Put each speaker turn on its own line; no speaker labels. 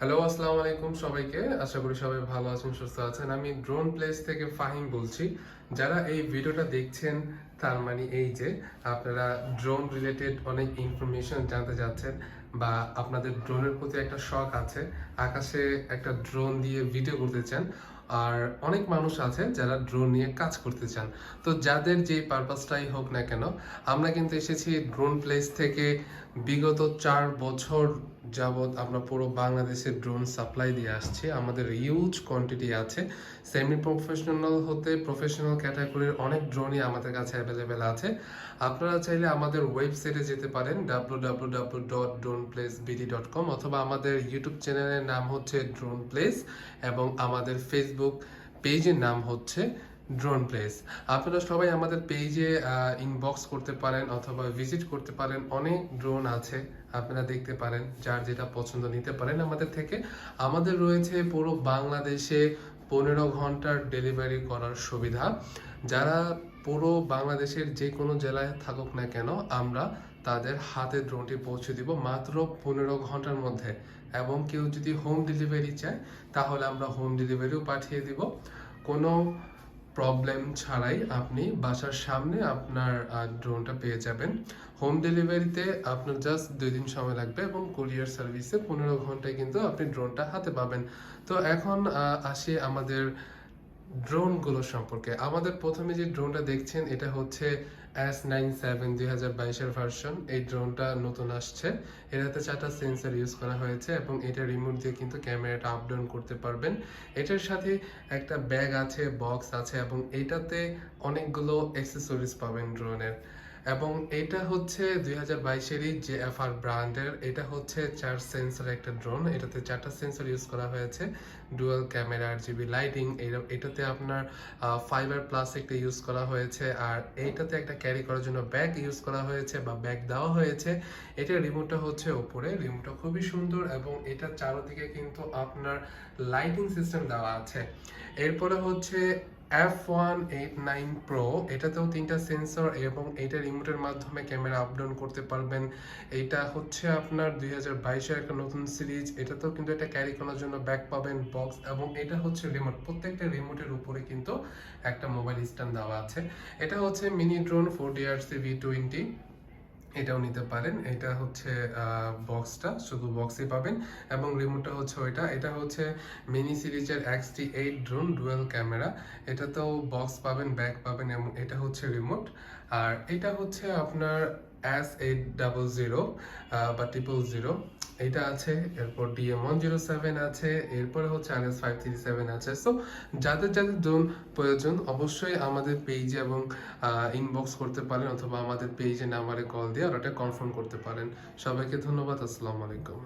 Hello, আসসালামু আলাইকুম সবাইকে। আশা করি সবাই ভালো আছেন, সুস্থ আছেন। আমি ড্রোন প্লেস থেকে ফাহিম বলছি। যারা এই ভিডিওটা দেখছেন তার মানে এই যে আপনারা ড্রোন রিলেটেড অনেক ইনফরমেশন জানতে চাচ্ছেন বা আপনাদের ড্রোনের প্রতি একটা শখ আছে, আকাশে একটা ড্রোন দিয়ে ভিডিও করতে চান। আর অনেক মানুষ আছে যারা ড্রোন নিয়ে কাজ করতে চান। তো যাদের যে পারপাসটাই হোক না কেন, আমরা কিন্তু এসেছি ড্রোন প্লেস থেকে। বিগত 4 বছর যাবৎ আমরা পুরো বাংলাদেশে ড্রোন সাপ্লাই দিয়ে আসছি। আমাদের হিউজ কোয়ান্টিটি আছে। সেমি প্রফেশনাল হতে প্রফেশনাল ক্যাটাগরির অনেক ড্রোনই আমাদের কাছে অ্যাভেলেবেল আছে। আপনারা চাইলে আমাদের ওয়েবসাইটে যেতে পারেন www.droneplacebd.com, অথবা আমাদের ইউটিউব চ্যানেলের নাম হচ্ছে ড্রোন প্লেস এবং আমাদের ফেসবুক পেজের নাম হচ্ছে ড্রোন প্লেস। আপনারা সবাই আমাদের পেজে ইনবক্স করতে পারেন অথবা ভিজিট করতে পারেন। অনেক ড্রোন আছে, আপনারা দেখতে পারেন, যার যেটা পছন্দ নিতে পারেন আমাদের থেকে। আমাদের রয়েছে পুরো বাংলাদেশে 15 ঘন্টার ডেলিভারি করার সুবিধা। যারা পুরো বাংলাদেশের যে কোনো জেলায় থাকুক না কেন, আমরা তাদের হাতে ড্রোনটি পৌঁছে দিব মাত্র 15 ঘন্টার মধ্যে। এবং কেউ যদি হোম ডেলিভারি চায় তাহলে আমরা হোম ডেলিভারিও পাঠিয়ে দিব। কোনো প্রবলেম ছাড়াই আপনি বাসার সামনে আপনার ড্রোনটা পেয়ে যাবেন। হোম ডেলিভারিতে আপনার জাস্ট 2 দিন সময় লাগবে এবং কুরিয়ার সার্ভিসে 15 ঘন্টায় কিন্তু আপনি ড্রোনটা হাতে পাবেন। তো এখন আসি আমাদের ড্রোনগুলো সম্পর্কে। আমাদের প্রথমে যে ড্রোনটা দেখছেন এটা হচ্ছে S97 2022-এর ভার্সন। এই ড্রোনটা নতুন আসছে। এটাতে 4টা সেন্সর ইউজ করা হয়েছে এবং এটা রিমোট দিয়ে কিন্তু ক্যামেরাটা আপ ডাউন করতে পারবেন। এটার সাথে একটা ব্যাগ আছে, বক্স আছে এবং এটাতে অনেকগুলো অ্যাক্সেসরিজ পাবেন ড্রোনের। এবং এটা হচ্ছে 2022-এরই JFR ব্র্যান্ডের। এটা হচ্ছে 4 সেন্সর একটা ড্রোন। এটাতে 4টা সেন্সর ইউজ করা হয়েছে, ডুয়াল ক্যামেরা, RGB লাইটিং। এটাতে আপনার ফাইবার প্লাস একটা ইউজ করা হয়েছে। আর এইটাতে একটা ক্যারি করার জন্য ব্যাগ ইউজ করা হয়েছে বা ব্যাগ দেওয়া হয়েছে। এটার রিমোটটা হচ্ছে উপরে। রিমোটটা খুবই সুন্দর এবং এটার চারদিকে কিন্তু আপনার লাইটিং সিস্টেম দেওয়া আছে। এরপরে হচ্ছে F189 Pro। এটাতেও 3টা সেন্সর এবং এটা রিমোটের মাধ্যমে ক্যামেরা আপ ডাউন করতে পারবেন। এটা হচ্ছে আপনার 2022-এর একটা নতুন সিরিজ। এটাতেও কিন্তু এটা ক্যারি করার জন্য ব্যাগ পাবেন, বক্স, এবং এটা হচ্ছে রিমোট। প্রত্যেকটা রিমোটের উপরে কিন্তু একটা মোবাইল স্ট্যান্ড দেওয়া আছে। এটা হচ্ছে মিনি ড্রোন 4DRC V20। এটাও নিতে পারেন। এটা হচ্ছে বক্সটা, শুধু বক্সই পাবেন এবং রিমোটটা হচ্ছে ওইটা। এটা হচ্ছে মিনি সিরিজের XT8 ড্রোন ডুয়াল ক্যামেরা। এটাতেও বক্স পাবেন, ব্যাগ পাবেন এবং এটা হচ্ছে রিমোট। আর এটা হচ্ছে আপনার S800 বা 000 এটা আছে। এরপর DM107 আছে। এরপরে হচ্ছে RS537 আছে। সো যাদের যাদের ড্রোন প্রয়োজন অবশ্যই আমাদের পেজে এবং ইনবক্স করতে পারেন অথবা আমাদের পেজে নাম্বারে কল দিয়ে ওটা কনফার্ম করতে পারেন। সবাইকে ধন্যবাদ। আসসালামু আলাইকুম।